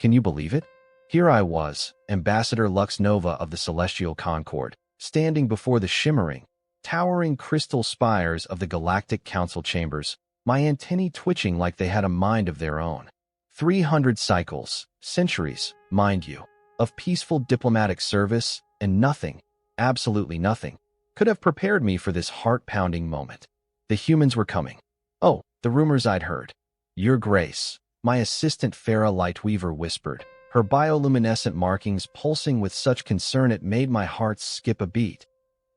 Can you believe it? Here I was, Ambassador Lux Nova of the Celestial Concord, standing before the shimmering, towering crystal spires of the Galactic Council chambers, my antennae twitching like they had a mind of their own. 300 cycles, centuries, mind you, of peaceful diplomatic service, and nothing, absolutely nothing, could have prepared me for this heart-pounding moment. The humans were coming. Oh, the rumors I'd heard. Your Grace, my assistant Farah Lightweaver whispered, her bioluminescent markings pulsing with such concern it made my heart skip a beat.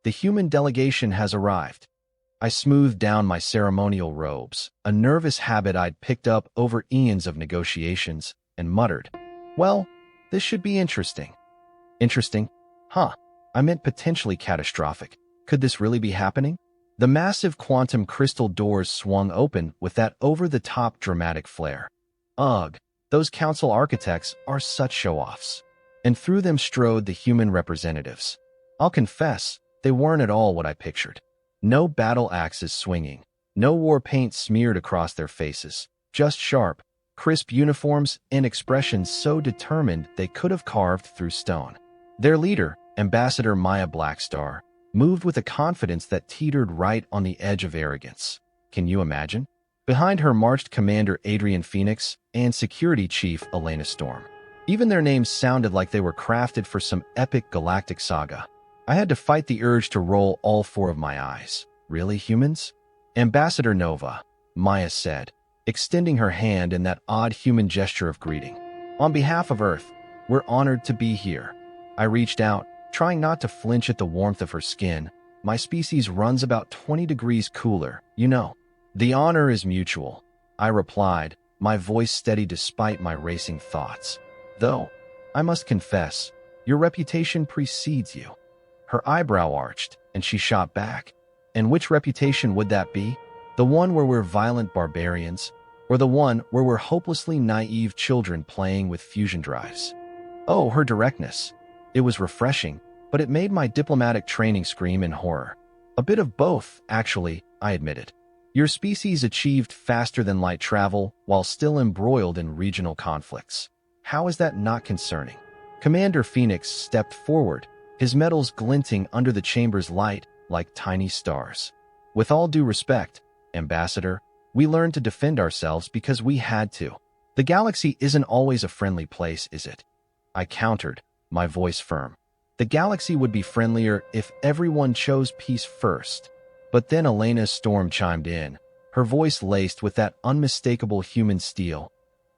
The human delegation has arrived. I smoothed down my ceremonial robes, a nervous habit I'd picked up over eons of negotiations, and muttered, "Well, this should be interesting." Interesting? Huh. I meant potentially catastrophic. Could this really be happening? The massive quantum crystal doors swung open with that over-the-top dramatic flair. Ugh, those council architects are such show-offs. And through them strode the human representatives. I'll confess, they weren't at all what I pictured. No battle axes swinging, no war paint smeared across their faces, just sharp, crisp uniforms and expressions so determined they could have carved through stone. Their leader, Ambassador Maya Blackstar, moved with a confidence that teetered right on the edge of arrogance. Can you imagine? Behind her marched Commander Adrian Phoenix and Security Chief Elena Storm. Even their names sounded like they were crafted for some epic galactic saga. I had to fight the urge to roll all four of my eyes. Really, humans? Ambassador Nova, Maya said, extending her hand in that odd human gesture of greeting. On behalf of Earth, we're honored to be here. I reached out, trying not to flinch at the warmth of her skin. My species runs about 20 degrees cooler, you know. The honor is mutual, I replied, my voice steady despite my racing thoughts. Though, I must confess, your reputation precedes you. Her eyebrow arched, and she shot back. And which reputation would that be? The one where we're violent barbarians, or the one where we're hopelessly naive children playing with fusion drives? Oh, her directness. It was refreshing, but it made my diplomatic training scream in horror. A bit of both, actually, I admitted. Your species achieved faster-than-light travel while still embroiled in regional conflicts. How is that not concerning? Commander Phoenix stepped forward, his metals glinting under the chamber's light like tiny stars. With all due respect, Ambassador, we learned to defend ourselves because we had to. The galaxy isn't always a friendly place, is it? I countered, my voice firm. The galaxy would be friendlier if everyone chose peace first. But then Elena Storm chimed in, her voice laced with that unmistakable human steel.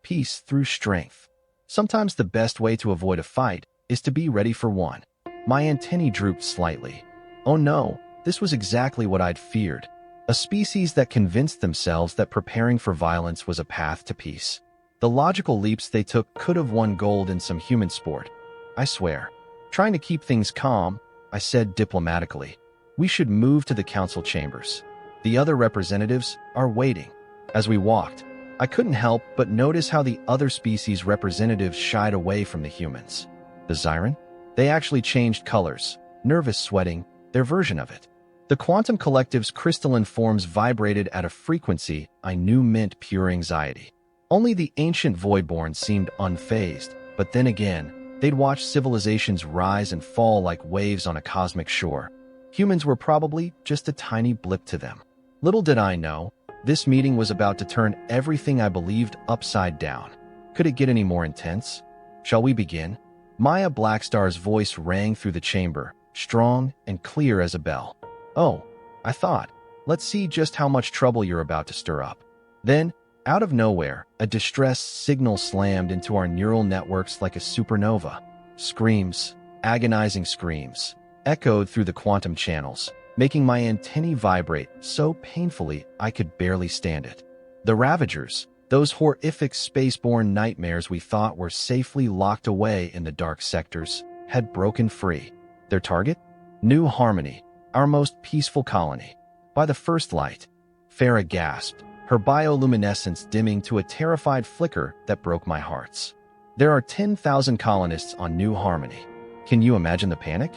Peace through strength. Sometimes the best way to avoid a fight is to be ready for one. My antennae drooped slightly. Oh no, this was exactly what I'd feared. A species that convinced themselves that preparing for violence was a path to peace. The logical leaps they took could have won gold in some human sport. I swear. Trying to keep things calm, I said diplomatically, we should move to the council chambers. The other representatives are waiting. As we walked, I couldn't help but notice how the other species representatives shied away from the humans. The Zyran? They actually changed colors, nervous sweating, their version of it. The quantum collective's crystalline forms vibrated at a frequency I knew meant pure anxiety. Only the ancient Voidborn seemed unfazed, but then again, they'd watched civilizations rise and fall like waves on a cosmic shore. Humans were probably just a tiny blip to them. Little did I know, this meeting was about to turn everything I believed upside down. Could it get any more intense? Shall we begin? Maya Blackstar's voice rang through the chamber, strong and clear as a bell. Oh, I thought, let's see just how much trouble you're about to stir up. Then, out of nowhere, a distress signal slammed into our neural networks like a supernova. Screams, agonizing screams, echoed through the quantum channels, making my antennae vibrate so painfully I could barely stand it. The Ravagers, those horrific spaceborne nightmares we thought were safely locked away in the dark sectors, had broken free. Their target? New Harmony, our most peaceful colony. By the first light, Farah gasped, her bioluminescence dimming to a terrified flicker that broke my hearts. There are 10,000 colonists on New Harmony. Can you imagine the panic?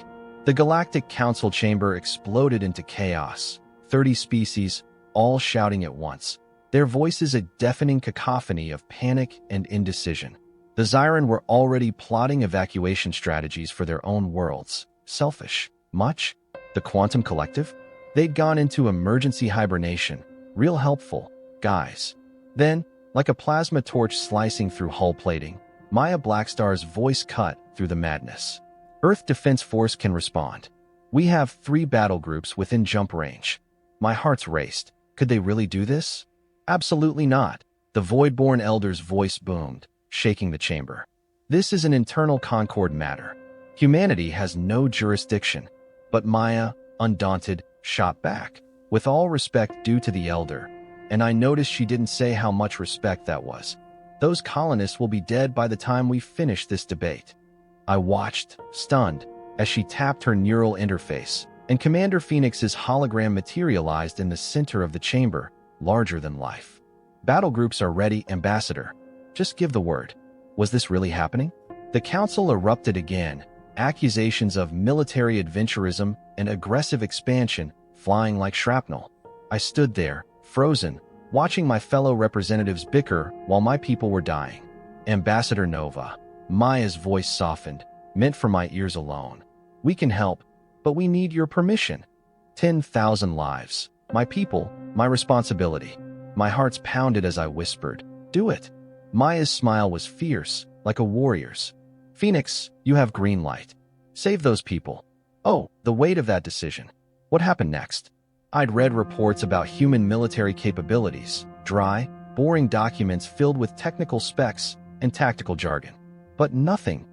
The Galactic Council chamber exploded into chaos, 30 species, all shouting at once, their voices a deafening cacophony of panic and indecision. The Zyran were already plotting evacuation strategies for their own worlds. Selfish. Much? The Quantum Collective? They'd gone into emergency hibernation. Real helpful. Guys. Then, like a plasma torch slicing through hull plating, Maya Blackstar's voice cut through the madness. Earth Defense Force can respond. We have 3 battle groups within jump range. My heart's raced. Could they really do this? Absolutely not. The Voidborn Elder's voice boomed, shaking the chamber. This is an internal Concord matter. Humanity has no jurisdiction. But Maya, undaunted, shot back, with all respect due to the Elder. And I noticed she didn't say how much respect that was. Those colonists will be dead by the time we finish this debate. I watched, stunned, as she tapped her neural interface, and Commander Phoenix's hologram materialized in the center of the chamber, larger than life. Battle groups are ready, Ambassador. Just give the word. Was this really happening? The council erupted again, accusations of military adventurism and aggressive expansion flying like shrapnel. I stood there, frozen, watching my fellow representatives bicker while my people were dying. Ambassador Nova, Maya's voice softened, meant for my ears alone. We can help, but we need your permission. 10,000 lives. My people, my responsibility. My heart's pounded as I whispered, do it. Maya's smile was fierce, like a warrior's. Phoenix, you have green light. Save those people. Oh, the weight of that decision. What happened next? I'd read reports about human military capabilities, dry, boring documents filled with technical specs and tactical jargon. But nothing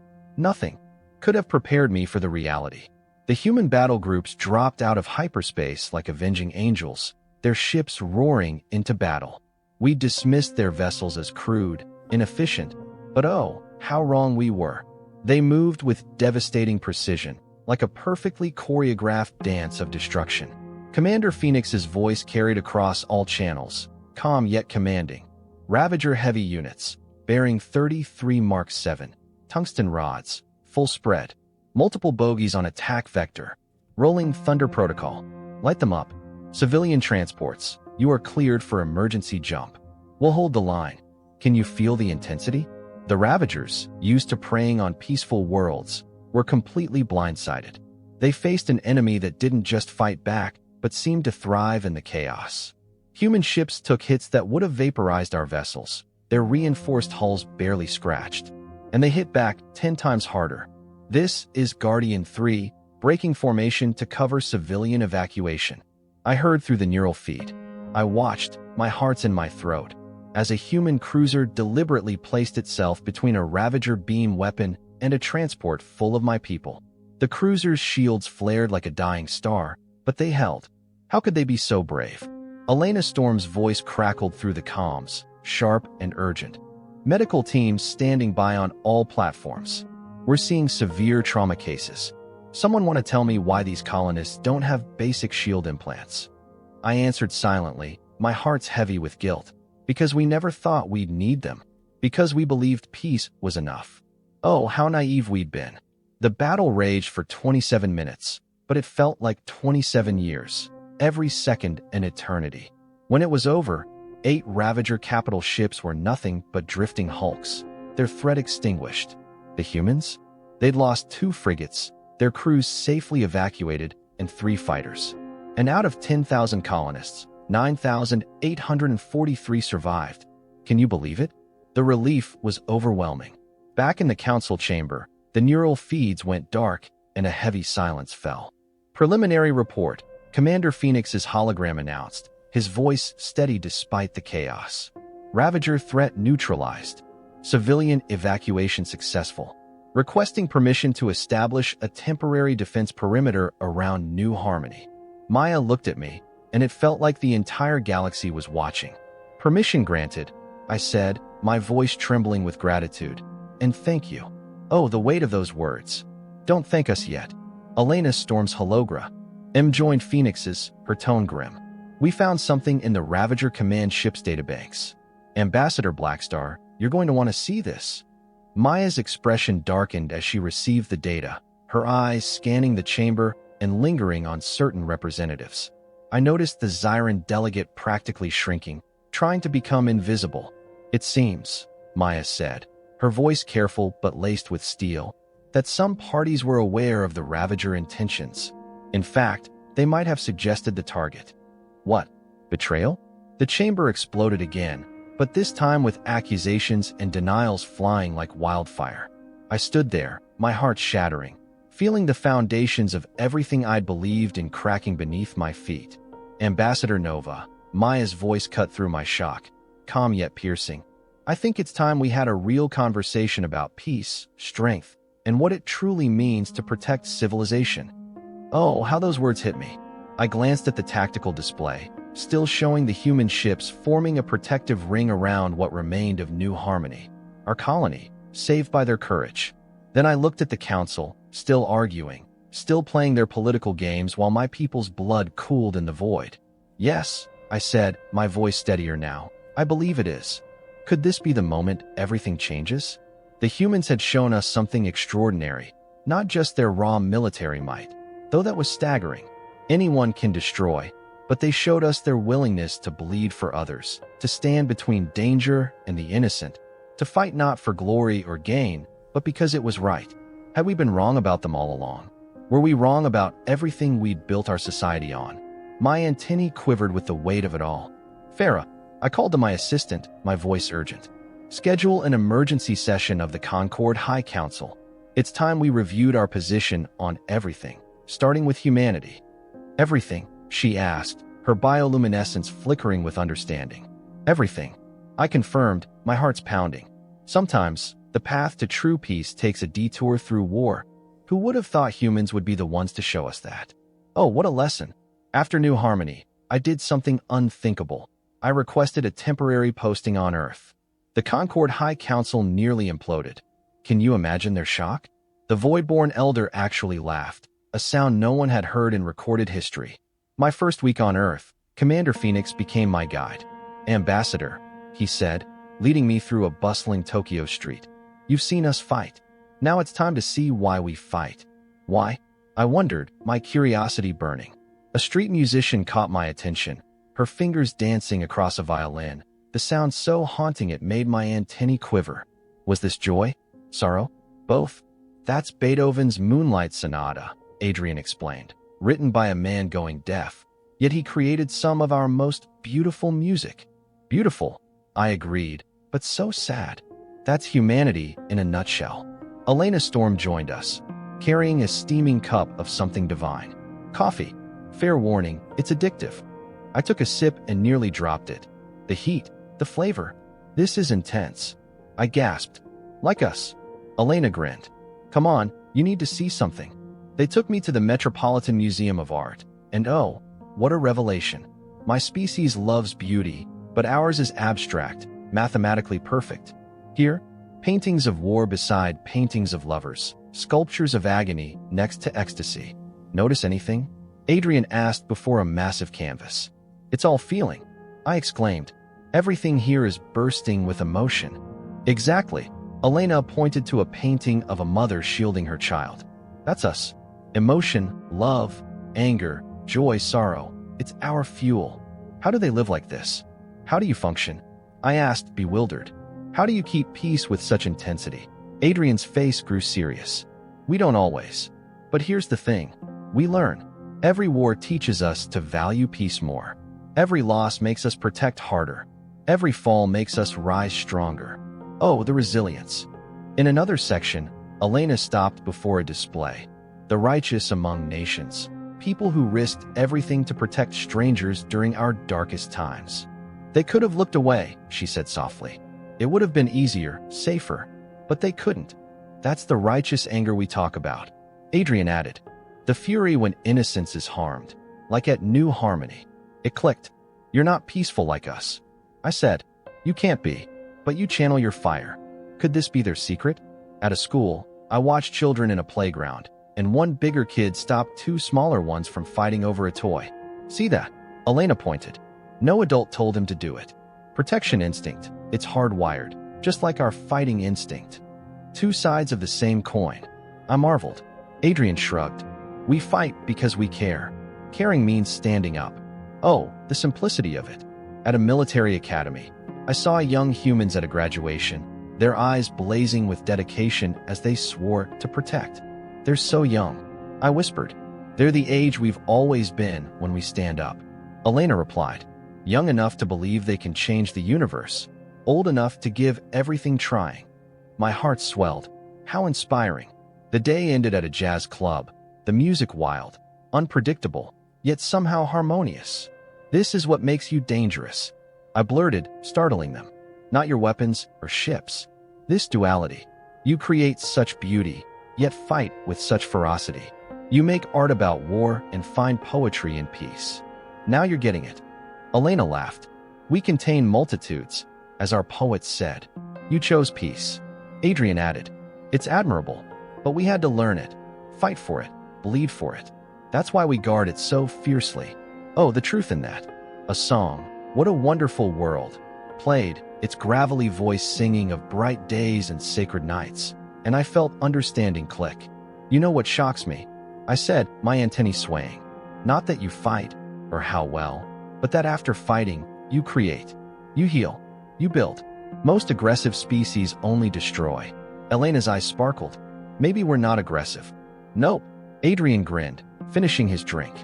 could have prepared me for the reality. The human battle groups dropped out of hyperspace like avenging angels, their ships roaring into battle. We dismissed their vessels as crude, inefficient, but oh, how wrong we were. They moved with devastating precision, like a perfectly choreographed dance of destruction. Commander Phoenix's voice carried across all channels, calm yet commanding. Ravager heavy units, bearing 33 Mark 7, tungsten rods, full spread, multiple bogies on attack vector, rolling thunder protocol. Light them up. Civilian transports, you are cleared for emergency jump. We'll hold the line. Can you feel the intensity? The Ravagers, used to preying on peaceful worlds, were completely blindsided. They faced an enemy that didn't just fight back, but seemed to thrive in the chaos. Human ships took hits that would have vaporized our vessels, their reinforced hulls barely scratched. And they hit back 10 times harder. This is Guardian 3, breaking formation to cover civilian evacuation. I heard through the neural feed. I watched, my heart's in my throat, as a human cruiser deliberately placed itself between a Ravager beam weapon and a transport full of my people. The cruiser's shields flared like a dying star, but they held. How could they be so brave? Elena Storm's voice crackled through the comms, sharp and urgent. Medical teams standing by on all platforms. We're seeing severe trauma cases. Someone want to tell me why these colonists don't have basic shield implants? I answered silently, my heart's heavy with guilt. Because we never thought we'd need them. Because we believed peace was enough. Oh, how naive we'd been. The battle raged for 27 minutes, but it felt like 27 years. Every second an eternity. When it was over, 8 Ravager capital ships were nothing but drifting hulks, their threat extinguished. The humans? They'd lost 2 frigates, their crews safely evacuated, and 3 fighters. And out of 10,000 colonists, 9,843 survived. Can you believe it? The relief was overwhelming. Back in the council chamber, the neural feeds went dark and a heavy silence fell. Preliminary report, Commander Phoenix's hologram announced, his voice steady despite the chaos. Ravager threat neutralized. Civilian evacuation successful. Requesting permission to establish a temporary defense perimeter around New Harmony. Maya looked at me, and it felt like the entire galaxy was watching. Permission granted, I said, my voice trembling with gratitude. And thank you. Oh, the weight of those words. Don't thank us yet. Elena storms hologra. M joined Phoenix's, her tone grim. We found something in the Ravager command ship's databanks. Ambassador Blackstar, you're going to want to see this. Maya's expression darkened as she received the data, her eyes scanning the chamber and lingering on certain representatives. I noticed the Zyran delegate practically shrinking, trying to become invisible. It seems, Maya said, her voice careful but laced with steel, that some parties were aware of the Ravager intentions. In fact, they might have suggested the target. What? Betrayal? The chamber exploded again, but this time with accusations and denials flying like wildfire. I stood there, my heart shattering, feeling the foundations of everything I'd believed in cracking beneath my feet. Ambassador Nova, Maya's voice cut through my shock, calm yet piercing. I think it's time we had a real conversation about peace, strength, and what it truly means to protect civilization. Oh, how those words hit me. I glanced at the tactical display, still showing the human ships forming a protective ring around what remained of New Harmony, our colony, saved by their courage. Then I looked at the council, still arguing, still playing their political games while my people's blood cooled in the void. Yes, I said, my voice steadier now. I believe it is. Could this be the moment everything changes? The humans had shown us something extraordinary, not just their raw military might, though that was staggering. Anyone can destroy, but they showed us their willingness to bleed for others, to stand between danger and the innocent, to fight not for glory or gain, but because it was right. Had we been wrong about them all along? Were we wrong about everything we'd built our society on? My antennae quivered with the weight of it all. Farah, I called to my assistant, my voice urgent. Schedule an emergency session of the Concord High Council. It's time we reviewed our position on everything, starting with humanity. Everything, she asked, her bioluminescence flickering with understanding. Everything. I confirmed, my heart's pounding. Sometimes, the path to true peace takes a detour through war. Who would have thought humans would be the ones to show us that? Oh, what a lesson. After New Harmony, I did something unthinkable. I requested a temporary posting on Earth. The Concord High Council nearly imploded. Can you imagine their shock? The Voidborn Elder actually laughed, a sound no one had heard in recorded history. My first week on Earth, Commander Phoenix became my guide. Ambassador, he said, leading me through a bustling Tokyo street. You've seen us fight. Now it's time to see why we fight. Why? I wondered, my curiosity burning. A street musician caught my attention, her fingers dancing across a violin, the sound so haunting it made my antennae quiver. Was this joy? Sorrow? Both? That's Beethoven's Moonlight Sonata, Adrian explained, written by a man going deaf. Yet he created some of our most beautiful music. Beautiful, I agreed, but so sad. That's humanity in a nutshell. Elena Storm joined us, carrying a steaming cup of something divine. Coffee. Fair warning, it's addictive. I took a sip and nearly dropped it. The heat, the flavor. This is intense. I gasped. Like us. Elena grinned. Come on, you need to see something. They took me to the Metropolitan Museum of Art, and oh, what a revelation. My species loves beauty, but ours is abstract, mathematically perfect. Here, paintings of war beside paintings of lovers, sculptures of agony next to ecstasy. Notice anything? Adrian asked before a massive canvas. It's all feeling, I exclaimed. Everything here is bursting with emotion. Exactly. Elena pointed to a painting of a mother shielding her child. That's us. Emotion, love, anger, joy, sorrow. It's our fuel. How do they live like this? How do you function? I asked, bewildered. How do you keep peace with such intensity? Adrian's face grew serious. We don't always. But here's the thing. We learn. Every war teaches us to value peace more. Every loss makes us protect harder. Every fall makes us rise stronger. Oh, the resilience. In another section, Elena stopped before a display. The righteous among nations. People who risked everything to protect strangers during our darkest times. They could have looked away, she said softly. It would have been easier, safer. But they couldn't. That's the righteous anger we talk about. Adrian added. The fury when innocence is harmed. Like at New Harmony. It clicked. You're not peaceful like us. I said, you can't be, but you channel your fire. Could this be their secret? At a school, I watched children in a playground, and one bigger kid stopped two smaller ones from fighting over a toy. See that? Elena pointed. No adult told him to do it. Protection instinct. It's hardwired, just like our fighting instinct. Two sides of the same coin. I marveled. Adrian shrugged. We fight because we care. Caring means standing up. Oh, the simplicity of it. At a military academy, I saw young humans at a graduation, their eyes blazing with dedication as they swore to protect. "They're so young," I whispered. "They're the age we've always been when we stand up." Elena replied, "Young enough to believe they can change the universe, old enough to give everything trying." My heart swelled. How inspiring. The day ended at a jazz club, the music wild, unpredictable, yet somehow harmonious. "This is what makes you dangerous," I blurted, startling them. "Not your weapons or ships. This duality. You create such beauty, yet fight with such ferocity. You make art about war and find poetry in peace. Now you're getting it." Elena laughed. "We contain multitudes, as our poets said. You chose peace." Adrian added, "It's admirable, but we had to learn it, fight for it, bleed for it. That's why we guard it so fiercely." Oh, the truth in that. A song, "What a Wonderful World," played, its gravelly voice singing of bright days and sacred nights, and I felt understanding click. "You know what shocks me?" I said, my antennae swaying. "Not that you fight, or how well, but that after fighting, you create. You heal. You build. Most aggressive species only destroy." Elena's eyes sparkled. "Maybe we're not aggressive." "Nope." Adrian grinned, finishing his drink.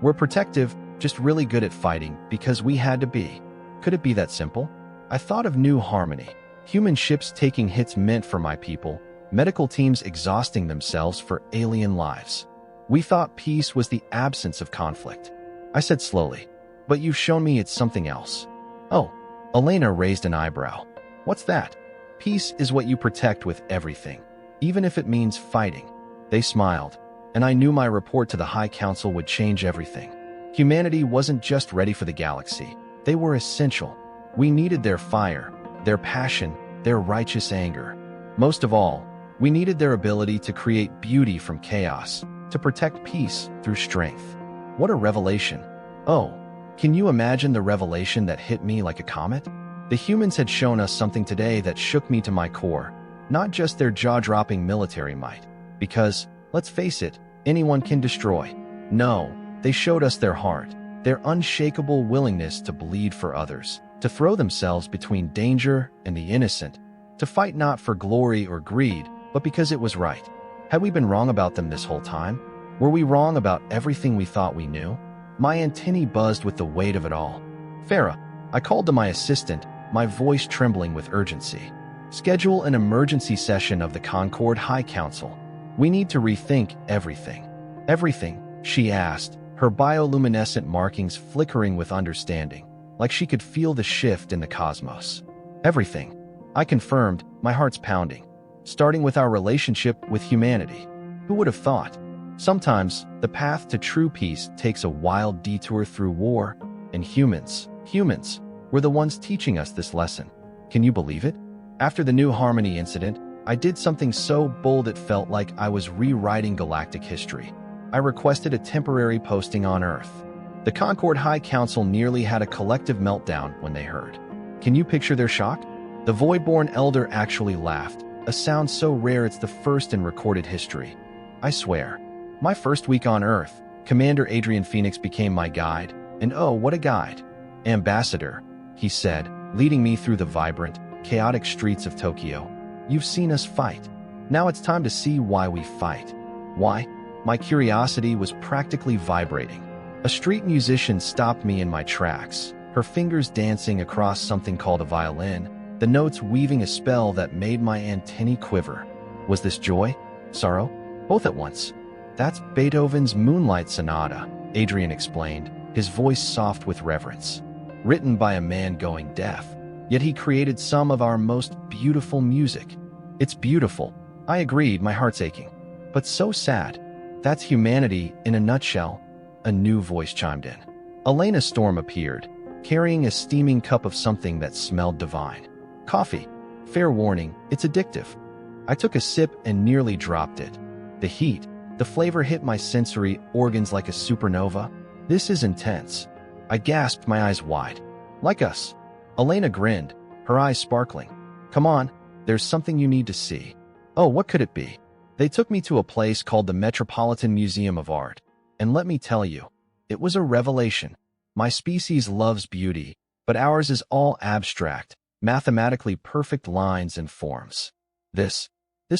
"We're protective, just really good at fighting because we had to be." Could it be that simple? I thought of new harmony. Human ships taking hits meant for my people, medical teams exhausting themselves for alien lives. We thought peace was the absence of conflict. I said slowly, "But you've shown me it's something else." "Oh." Elena raised an eyebrow. "What's that?" "Peace is what you protect with everything, even if it means fighting." They smiled, and I knew my report to the High Council would change everything. Humanity wasn't just ready for the galaxy. They were essential. We needed their fire, their passion, their righteous anger. Most of all, we needed their ability to create beauty from chaos, to protect peace through strength. What a revelation. Oh, can you imagine the revelation that hit me like a comet? The humans had shown us something today that shook me to my core, not just their jaw-dropping military might. Because, let's face it, anyone can destroy. No, they showed us their heart, their unshakable willingness to bleed for others, to throw themselves between danger and the innocent, to fight not for glory or greed, but because it was right. Had we been wrong about them this whole time? Were we wrong about everything we thought we knew? My antennae buzzed with the weight of it all. "Farah," I called to my assistant, my voice trembling with urgency. "Schedule an emergency session of the Concord High Council. We need to rethink everything." "Everything?" she asked, her bioluminescent markings flickering with understanding, like she could feel the shift in the cosmos. "Everything," I confirmed, my heart's pounding. "Starting with our relationship with humanity. Who would have thought? Sometimes, the path to true peace takes a wild detour through war, and humans were the ones teaching us this lesson. Can you believe it? After the New Harmony incident, I did something so bold it felt like I was rewriting galactic history. I requested a temporary posting on Earth. The Concord High Council nearly had a collective meltdown when they heard. Can you picture their shock? The Voidborn Elder actually laughed, a sound so rare it's the first in recorded history. I swear. My first week on Earth, Commander Adrian Phoenix became my guide, and oh, what a guide. "Ambassador," he said, leading me through the vibrant, chaotic streets of Tokyo. "You've seen us fight. Now it's time to see why we fight." Why? My curiosity was practically vibrating. A street musician stopped me in my tracks, her fingers dancing across something called a violin, the notes weaving a spell that made my antennae quiver. Was this joy? Sorrow? Both at once. "That's Beethoven's Moonlight Sonata," Adrian explained, his voice soft with reverence. "Written by a man going deaf, yet he created some of our most beautiful music." "It's beautiful," I agreed, my heart's aching. "But so sad." "That's humanity in a nutshell," a new voice chimed in. Elena Storm appeared, carrying a steaming cup of something that smelled divine. "Coffee. Fair warning, it's addictive." I took a sip and nearly dropped it. The heat, the flavor hit my sensory organs like a supernova. "This is intense." I gasped, my eyes wide. "Like us." Elena grinned, her eyes sparkling. "Come on, there's something you need to see." Oh, what could it be? They took me to a place called the Metropolitan Museum of Art, and let me tell you, it was a revelation. My species loves beauty, but ours is all abstract, mathematically perfect lines and forms. This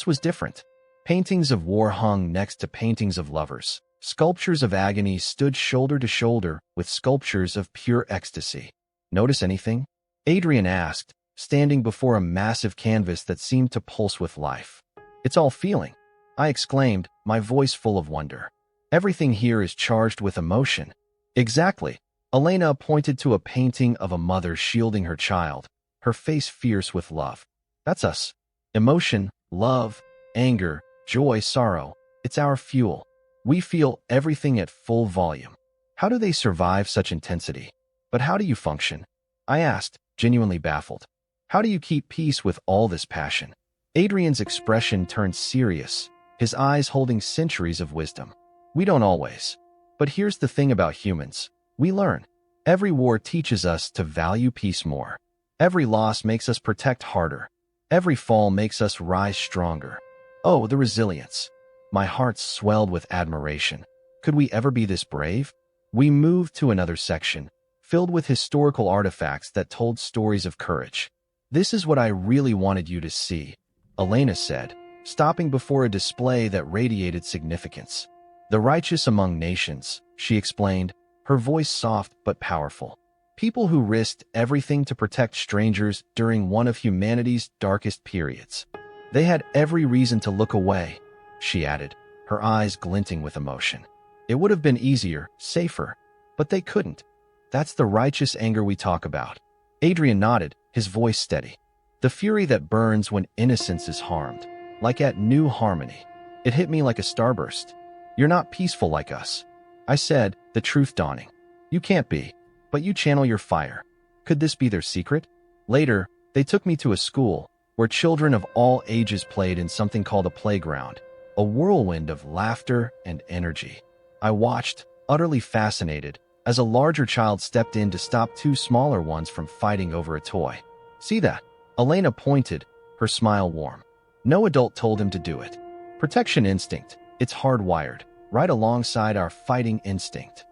was different. Paintings of war hung next to paintings of lovers. Sculptures of agony stood shoulder to shoulder with sculptures of pure ecstasy. Notice anything? Adrian asked, standing before a massive canvas that seemed to pulse with life. It's all feeling, I exclaimed, my voice full of wonder. Everything here is charged with emotion. Exactly. Elena pointed to a painting of a mother shielding her child, her face fierce with love. That's us. Emotion, love, anger, joy, sorrow. It's our fuel. We feel everything at full volume. How do they survive such intensity? But how do you function? I asked, genuinely baffled. How do you keep peace with all this passion? Adrian's expression turned serious, his eyes holding centuries of wisdom. We don't always. But here's the thing about humans. We learn. Every war teaches us to value peace more. Every loss makes us protect harder. Every fall makes us rise stronger. Oh, the resilience. My heart swelled with admiration. Could we ever be this brave? We moved to another section, filled with historical artifacts that told stories of courage. This is what I really wanted you to see, Elena said, stopping before a display that radiated significance. The righteous among nations, she explained, her voice soft but powerful. People who risked everything to protect strangers during one of humanity's darkest periods. They had every reason to look away, she added, her eyes glinting with emotion. It would have been easier, safer, but they couldn't. That's the righteous anger we talk about. Adrian nodded, his voice steady. The fury that burns when innocence is harmed, like at New Harmony. It hit me like a starburst. You're not peaceful like us, I said, the truth dawning. You can't be, but you channel your fire. Could this be their secret? Later, they took me to a school where children of all ages played in something called a playground, a whirlwind of laughter and energy. I watched, utterly fascinated, as a larger child stepped in to stop two smaller ones from fighting over a toy. See that? Elena pointed, her smile warm. No adult told him to do it. Protection instinct, it's hardwired, right alongside our fighting instinct.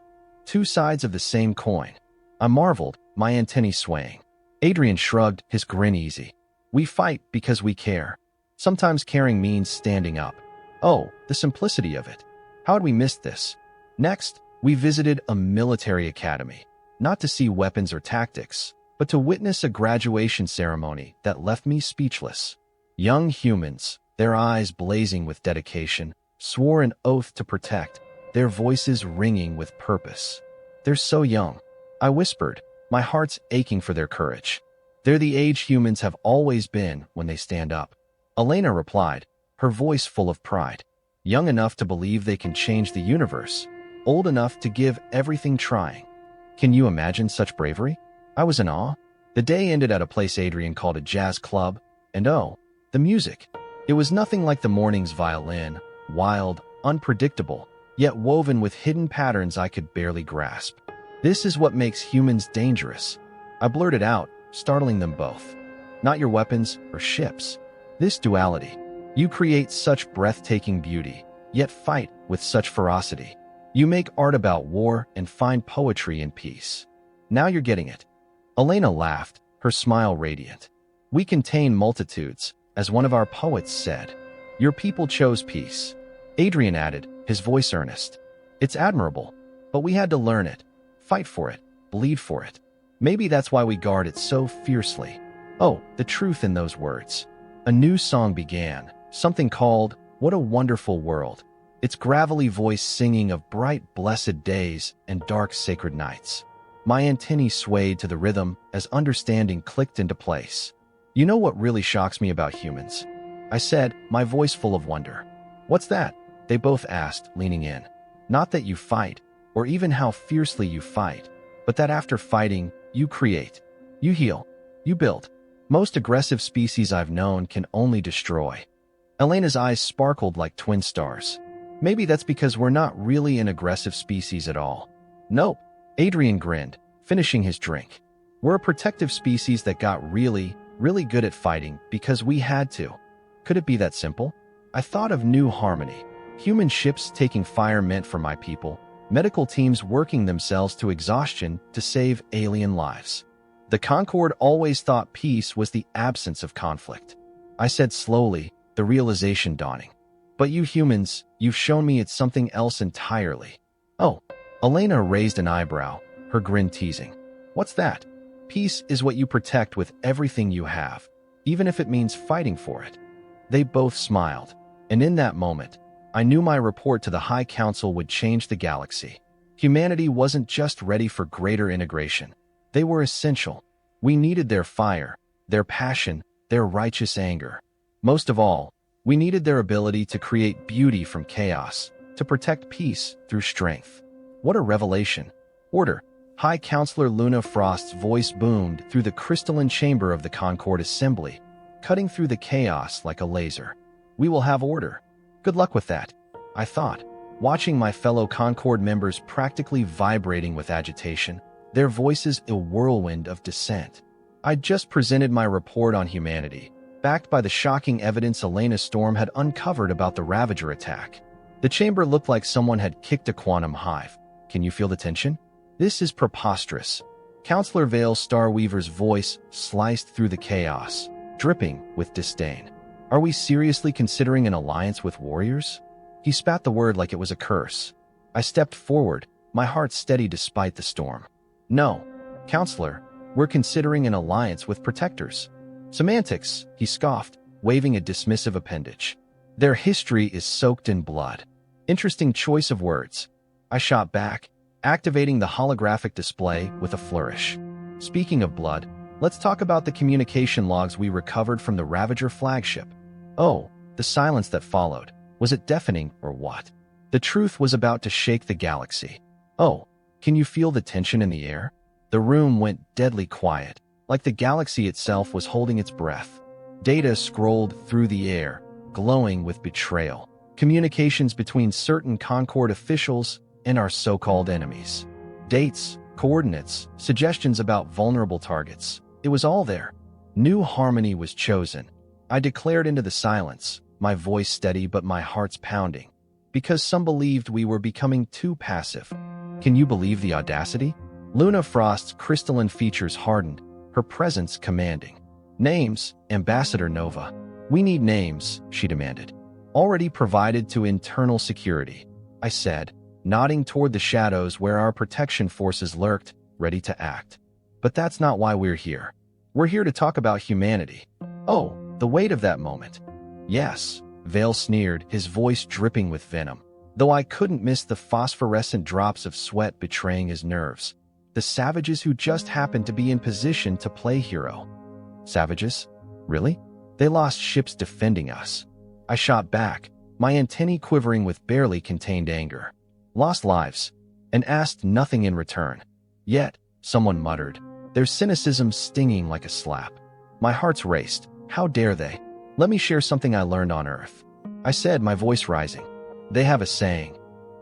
Two sides of the same coin. I marveled, my antennae swaying. Adrian shrugged, his grin easy. We fight because we care. Sometimes caring means standing up. Oh, the simplicity of it. How had we missed this? Next, we visited a military academy, not to see weapons or tactics, but to witness a graduation ceremony that left me speechless. Young humans, their eyes blazing with dedication, swore an oath to protect, their voices ringing with purpose. They're so young, I whispered, my heart's aching for their courage. They're the age humans have always been when they stand up. Elena replied, her voice full of pride. Young enough to believe they can change the universe, old enough to give everything trying. Can you imagine such bravery? I was in awe. The day ended at a place Adrian called a jazz club, and oh, the music. It was nothing like the morning's violin, wild, unpredictable, yet woven with hidden patterns I could barely grasp. This is what makes humans dangerous. I blurted out, startling them both. Not your weapons or ships. This duality. You create such breathtaking beauty, yet fight with such ferocity. You make art about war and find poetry in peace. Now you're getting it. Elena laughed, her smile radiant. We contain multitudes, as one of our poets said. Your people chose peace. Adrian added, his voice earnest. It's admirable, but we had to learn it, fight for it, bleed for it. Maybe that's why we guard it so fiercely. Oh, the truth in those words. A new song began, something called, What a Wonderful World. Its gravelly voice singing of bright, blessed days and dark, sacred nights. My antennae swayed to the rhythm as understanding clicked into place. You know what really shocks me about humans? I said, my voice full of wonder. What's that? They both asked, leaning in. Not that you fight, or even how fiercely you fight, but that after fighting, you create. You heal. You build. Most aggressive species I've known can only destroy. Elena's eyes sparkled like twin stars. Maybe that's because we're not really an aggressive species at all. Nope. Adrian grinned, finishing his drink. We're a protective species that got really, really good at fighting because we had to. Could it be that simple? I thought of New Harmony. Human ships taking fire meant for my people. Medical teams working themselves to exhaustion to save alien lives. The Concord always thought peace was the absence of conflict. I said slowly, the realization dawning. But you humans, you've shown me it's something else entirely. Oh, Elena raised an eyebrow, her grin teasing. What's that? Peace is what you protect with everything you have, even if it means fighting for it. They both smiled, and in that moment, I knew my report to the High Council would change the galaxy. Humanity wasn't just ready for greater integration. They were essential. We needed their fire, their passion, their righteous anger. Most of all, we needed their ability to create beauty from chaos, to protect peace through strength. What a revelation. Order. High Counselor Luna Frost's voice boomed through the crystalline chamber of the Concord Assembly, cutting through the chaos like a laser. We will have order. Good luck with that, I thought, watching my fellow Concord members practically vibrating with agitation, their voices a whirlwind of dissent. I'd just presented my report on humanity, backed by the shocking evidence Elena Storm had uncovered about the Ravager attack. The chamber looked like someone had kicked a quantum hive. Can you feel the tension? This is preposterous. Counselor Vale Starweaver's voice sliced through the chaos, dripping with disdain. Are we seriously considering an alliance with warriors? He spat the word like it was a curse. I stepped forward, my heart steady despite the storm. No, Counselor, we're considering an alliance with protectors. Semantics, he scoffed, waving a dismissive appendage. Their history is soaked in blood. Interesting choice of words. I shot back, activating the holographic display with a flourish. Speaking of blood, let's talk about the communication logs we recovered from the Ravager flagship. Oh, the silence that followed. Was it deafening or what? The truth was about to shake the galaxy. Oh, can you feel the tension in the air? The room went deadly quiet, like the galaxy itself was holding its breath. Data scrolled through the air, glowing with betrayal. Communications between certain Concord officials and our so-called enemies. Dates, coordinates, suggestions about vulnerable targets. It was all there. New harmony was chosen. I declared into the silence, my voice steady but my heart's pounding, because some believed we were becoming too passive. Can you believe the audacity? Luna Frost's crystalline features hardened, her presence commanding. Names, Ambassador Nova. We need names, she demanded. Already provided to internal security, I said, nodding toward the shadows where our protection forces lurked, ready to act. But that's not why we're here. We're here to talk about humanity. Oh, the weight of that moment. Yes, Vale sneered, his voice dripping with venom, though I couldn't miss the phosphorescent drops of sweat betraying his nerves. The savages who just happened to be in position to play hero. Savages? Really? They lost ships defending us. I shot back, my antennae quivering with barely contained anger. Lost lives, and asked nothing in return. Yet, someone muttered, their cynicism stinging like a slap. My heart's raced. How dare they? Let me share something I learned on Earth. I said, my voice rising. They have a saying.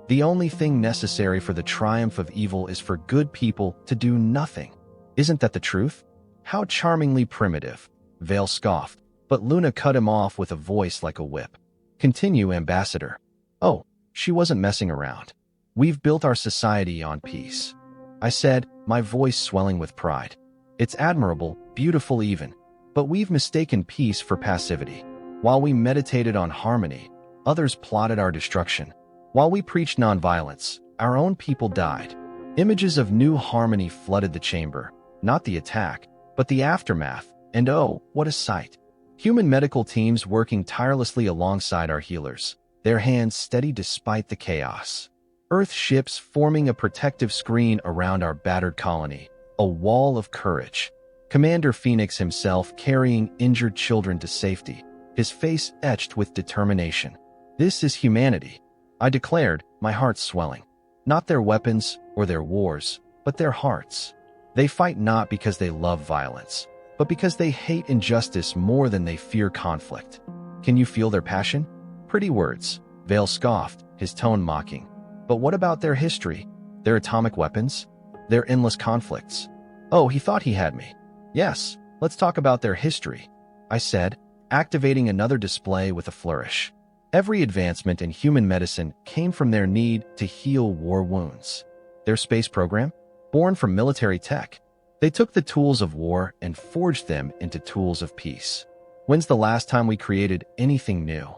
The only thing necessary for the triumph of evil is for good people to do nothing. Isn't that the truth? How charmingly primitive, Vale scoffed, but Luna cut him off with a voice like a whip. Continue, Ambassador. Oh, she wasn't messing around. We've built our society on peace. I said, my voice swelling with pride. It's admirable, beautiful even, but we've mistaken peace for passivity. While we meditated on harmony, others plotted our destruction. While we preached nonviolence, our own people died. Images of new harmony flooded the chamber, not the attack, but the aftermath, and oh, what a sight. Human medical teams working tirelessly alongside our healers, their hands steady despite the chaos. Earth ships forming a protective screen around our battered colony, a wall of courage. Commander Phoenix himself carrying injured children to safety, his face etched with determination. This is humanity, I declared, my heart swelling. Not their weapons or their wars, but their hearts. They fight not because they love violence, but because they hate injustice more than they fear conflict. Can you feel their passion? Pretty words, Vale scoffed, his tone mocking. But what about their history? Their atomic weapons? Their endless conflicts? Oh, he thought he had me. Yes, let's talk about their history, I said, activating another display with a flourish. Every advancement in human medicine came from their need to heal war wounds. Their space program? Born from military tech. They took the tools of war and forged them into tools of peace. When's the last time we created anything new?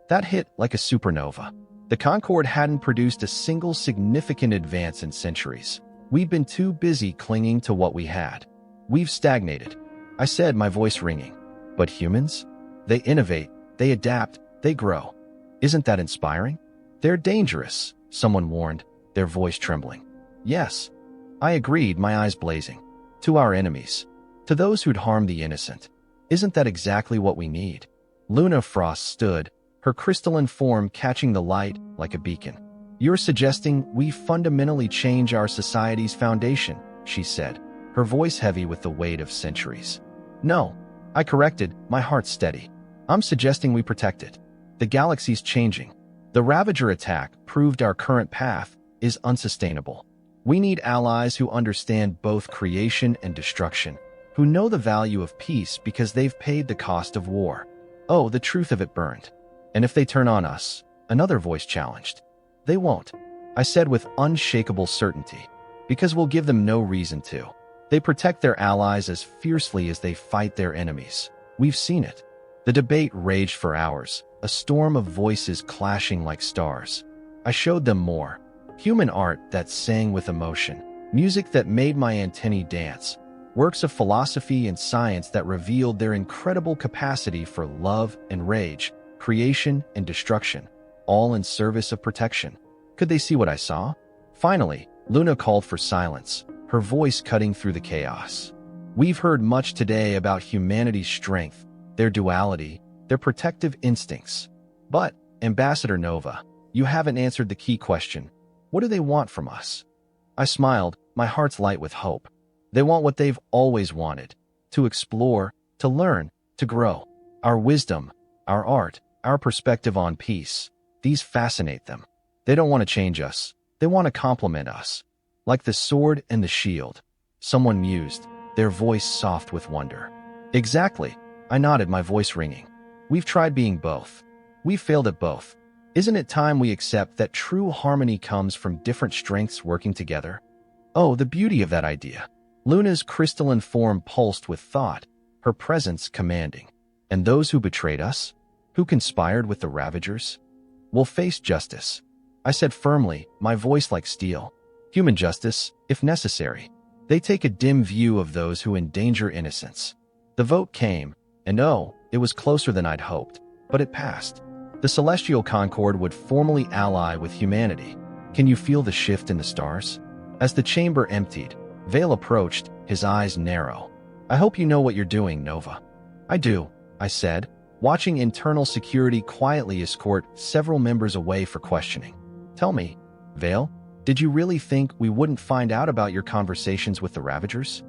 That hit like a supernova. The Concorde hadn't produced a single significant advance in centuries. We'd been too busy clinging to what we had. We've stagnated, I said, my voice ringing. But humans? They innovate, they adapt, they grow. Isn't that inspiring? They're dangerous, someone warned, their voice trembling. Yes, I agreed, my eyes blazing. To our enemies, to those who'd harm the innocent. Isn't that exactly what we need? Luna Frost stood, her crystalline form catching the light like a beacon. You're suggesting we fundamentally change our society's foundation, she said, her voice heavy with the weight of centuries. No, I corrected, my heart steady. I'm suggesting we protect it. The galaxy's changing. The Ravager attack proved our current path is unsustainable. We need allies who understand both creation and destruction, who know the value of peace because they've paid the cost of war. Oh, the truth of it burned. And if they turn on us, another voice challenged. They won't, I said with unshakable certainty, because we'll give them no reason to. They protect their allies as fiercely as they fight their enemies. We've seen it. The debate raged for hours, a storm of voices clashing like stars. I showed them more. Human art that sang with emotion, music that made my antennae dance, works of philosophy and science that revealed their incredible capacity for love and rage, creation and destruction, all in service of protection. Could they see what I saw? Finally, Luna called for silence, her voice cutting through the chaos. We've heard much today about humanity's strength, their duality, their protective instincts. But, Ambassador Nova, you haven't answered the key question. What do they want from us? I smiled, my heart's light with hope. They want what they've always wanted, to explore, to learn, to grow. Our wisdom, our art, our perspective on peace, these fascinate them. They don't want to change us. They want to complement us. Like the sword and the shield. Someone mused, their voice soft with wonder. Exactly, I nodded, my voice ringing. We've tried being both. We've failed at both. Isn't it time we accept that true harmony comes from different strengths working together? Oh, the beauty of that idea. Luna's crystalline form pulsed with thought, her presence commanding. And those who betrayed us? Who conspired with the Ravagers? Will face justice, I said firmly, my voice like steel. Human justice, if necessary. They take a dim view of those who endanger innocence. The vote came, and oh, it was closer than I'd hoped, but it passed. The Celestial Concorde would formally ally with humanity. Can you feel the shift in the stars? As the chamber emptied, Vale approached, his eyes narrow. I hope you know what you're doing, Nova. I do, I said, watching internal security quietly escort several members away for questioning. Tell me, Vale, did you really think we wouldn't find out about your conversations with the Ravagers?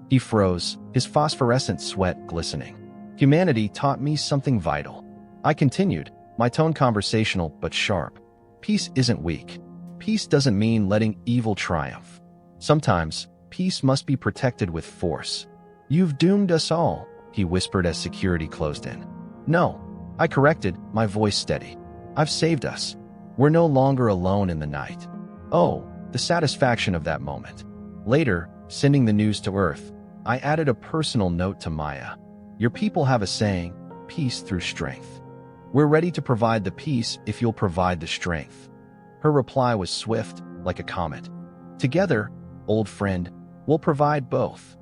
He froze, his phosphorescent sweat glistening. Humanity taught me something vital. I continued, my tone conversational but sharp. Peace isn't weak. Peace doesn't mean letting evil triumph. Sometimes, peace must be protected with force. You've doomed us all, he whispered as security closed in. No, I corrected, my voice steady. I've saved us. We're no longer alone in the night. Oh, the satisfaction of that moment. Later, sending the news to Earth, I added a personal note to Maya. Your people have a saying, peace through strength. We're ready to provide the peace if you'll provide the strength. Her reply was swift, like a comet. Together, old friend, we'll provide both.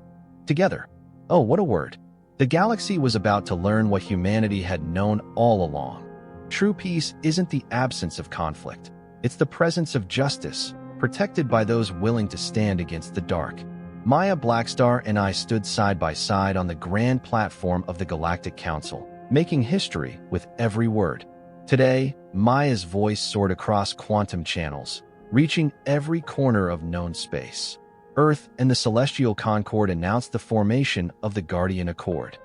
Together. Oh, what a word. The galaxy was about to learn what humanity had known all along. True peace isn't the absence of conflict. It's the presence of justice, protected by those willing to stand against the dark. Maya Blackstar and I stood side by side on the grand platform of the Galactic Council, making history with every word. Today, Maya's voice soared across quantum channels, reaching every corner of known space. Earth and the Celestial Concorde announced the formation of the Guardian Accord.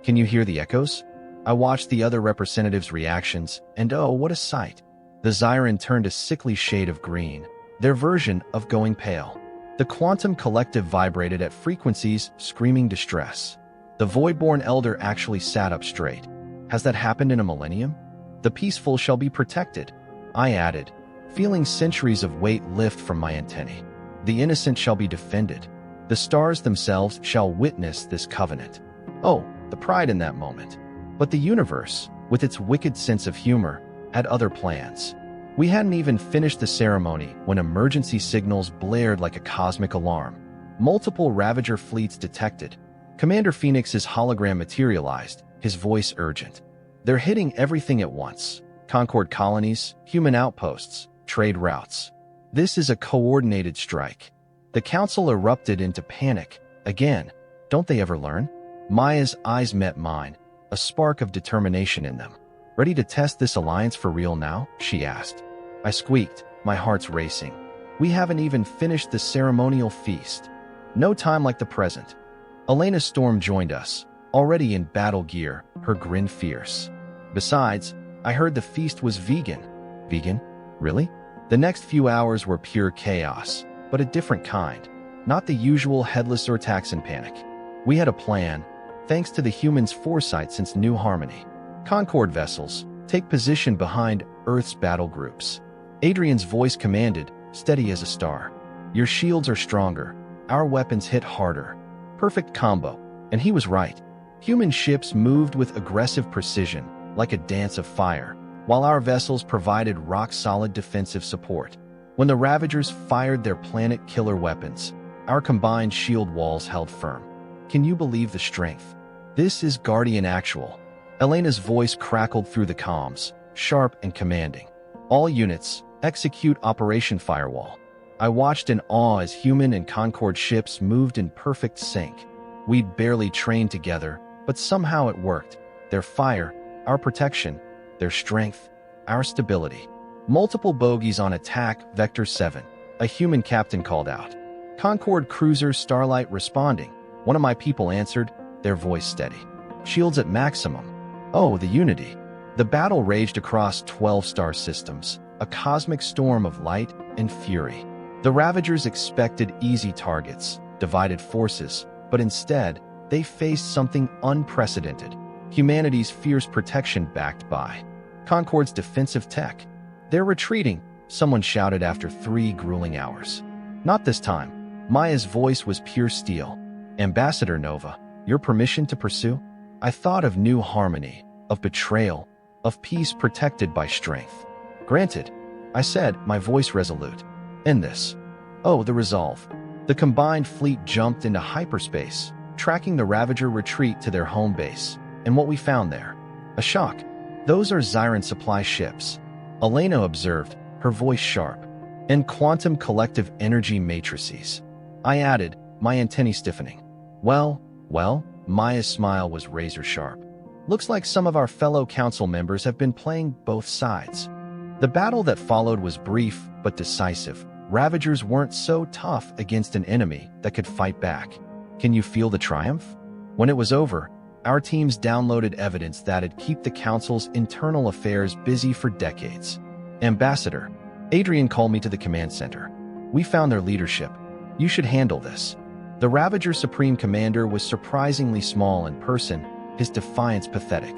Can you hear the echoes? I watched the other representatives' reactions, and oh, what a sight. The Zyran turned a sickly shade of green, their version of going pale. The quantum collective vibrated at frequencies screaming distress. The Voidborn Elder actually sat up straight. Has that happened in a millennium? The peaceful shall be protected, I added, feeling centuries of weight lift from my antennae. The innocent shall be defended. The The stars themselves shall witness this covenant. Oh, the pride in that moment. But the universe, with its wicked sense of humor, had other plans. We hadn't even finished the ceremony when emergency signals blared like a cosmic alarm. Multiple Ravager fleets detected. Commander Phoenix's hologram materialized, his voice urgent. They're hitting everything at once. Concord colonies, human outposts, trade routes. This is a coordinated strike. The council erupted into panic. Again, don't they ever learn? Maya's eyes met mine, a spark of determination in them. Ready to test this alliance for real now? She asked. I squeaked, my heart's racing. We haven't even finished the ceremonial feast. No time like the present. Elena Storm joined us, already in battle gear, her grin fierce. Besides, I heard the feast was vegan. Vegan? Really? The next few hours were pure chaos, but a different kind. Not the usual headless or taxon panic. We had a plan, thanks to the humans' foresight since New Harmony. Concord vessels, take position behind Earth's battle groups. Adrian's voice commanded, steady as a star. Your shields are stronger. Our weapons hit harder. Perfect combo. And he was right. Human ships moved with aggressive precision, like a dance of fire, while our vessels provided rock-solid defensive support. When the Ravagers fired their planet-killer weapons, our combined shield walls held firm. Can you believe the strength? This is Guardian Actual. Elena's voice crackled through the comms, sharp and commanding. All units, execute Operation Firewall. I watched in awe as human and Concord ships moved in perfect sync. We'd barely trained together, but somehow it worked. Their fire, our protection, their strength, our stability. Multiple bogeys on attack, Vector 7, a human captain called out. Concord cruiser Starlight responding. One of my people answered, their voice steady. Shields at maximum. Oh, the unity. The battle raged across 12 star systems, a cosmic storm of light and fury. The Ravagers expected easy targets, divided forces, but instead, they faced something unprecedented. Humanity's fierce protection backed by Concord's defensive tech. They're retreating, someone shouted after 3 grueling hours. Not this time. Maya's voice was pure steel. Ambassador Nova, your permission to pursue? I thought of New Harmony, of betrayal, of peace protected by strength. Granted, I said, my voice resolute. End this. Oh, the resolve. The combined fleet jumped into hyperspace, tracking the Ravager retreat to their home base. And what we found there? A shock. Those are Zyran supply ships. Elena observed, her voice sharp. And quantum collective energy matrices. I added, my antennae stiffening. Well, Maya's smile was razor sharp. Looks like some of our fellow council members have been playing both sides. The battle that followed was brief but decisive. Ravagers weren't so tough against an enemy that could fight back. Can you feel the triumph? When it was over, our teams downloaded evidence that'd keep the council's internal affairs busy for decades. Ambassador, Adrian called me to the command center. We found their leadership. You should handle this. The Ravager Supreme Commander was surprisingly small in person, his defiance pathetic.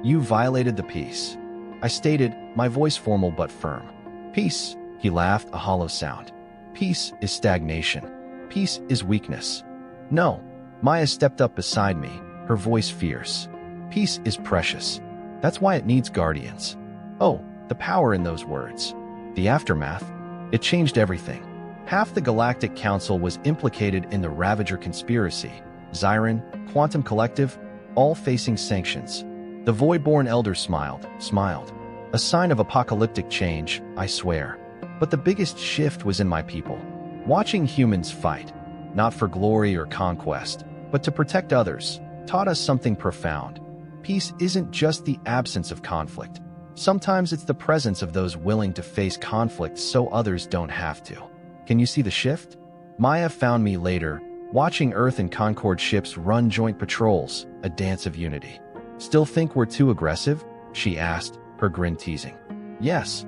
You violated the peace. I stated, my voice formal but firm. Peace, he laughed, a hollow sound. Peace is stagnation. Peace is weakness. No, Maya stepped up beside me, her voice fierce. Peace is precious. That's why it needs guardians. Oh, the power in those words. The aftermath. It changed everything. Half the Galactic Council was implicated in the Ravager conspiracy. Zyran, Quantum Collective, all facing sanctions. The Voidborn Elder smiled. A sign of apocalyptic change, I swear. But the biggest shift was in my people. Watching humans fight, not for glory or conquest, but to protect others, taught us something profound. Peace isn't just the absence of conflict. Sometimes it's the presence of those willing to face conflict so others don't have to. Can you see the shift? Maya found me later, watching Earth and Concord ships run joint patrols, a dance of unity. Still think we're too aggressive? She asked, her grin teasing. Yes,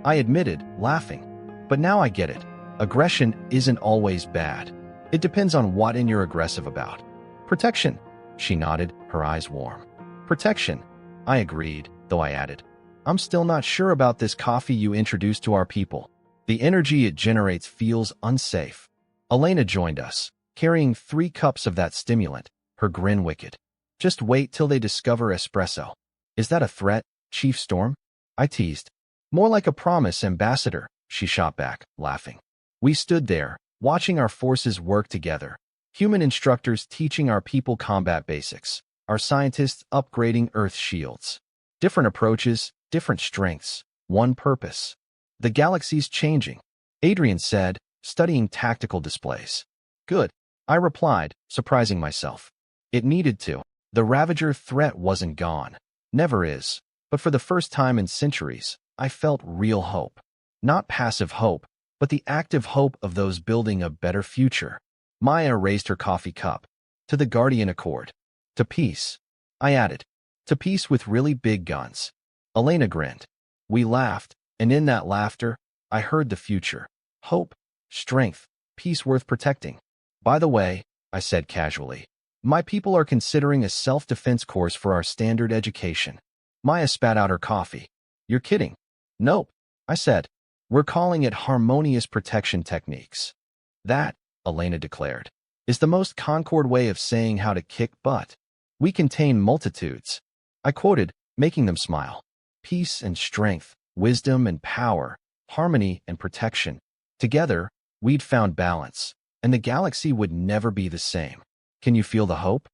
I admitted, laughing. But now I get it. Aggression isn't always bad. It depends on what you're aggressive about. Protection, she nodded, her eyes warm. Protection, I agreed, though I added. I'm still not sure about this coffee you introduced to our people. The energy it generates feels unsafe. Elena joined us, carrying 3 cups of that stimulant, her grin wicked. Just wait till they discover espresso. Is that a threat, Chief Storm? I teased. More like a promise, Ambassador, she shot back, laughing. We stood there, watching our forces work together. Human instructors teaching our people combat basics. Our scientists upgrading Earth's shields. Different approaches, different strengths, one purpose. The galaxy's changing, Adrian said, studying tactical displays. Good, I replied, surprising myself. It needed to. The Ravager threat wasn't gone. Never is. But for the first time in centuries, I felt real hope. Not passive hope, but the active hope of those building a better future. Maya raised her coffee cup. To the Guardian Accord. To peace. I added. To peace with really big guns. Elena grinned. We laughed, and in that laughter, I heard the future. Hope, strength, peace worth protecting. By the way, I said casually, my people are considering a self-defense course for our standard education. Maya spat out her coffee. You're kidding. Nope, I said. We're calling it harmonious protection techniques. That, Elena declared, is the most Concord way of saying how to kick butt. We contain multitudes. I quoted, making them smile. Peace and strength, wisdom and power, harmony and protection. Together, we'd found balance, and the galaxy would never be the same. Can you feel the hope?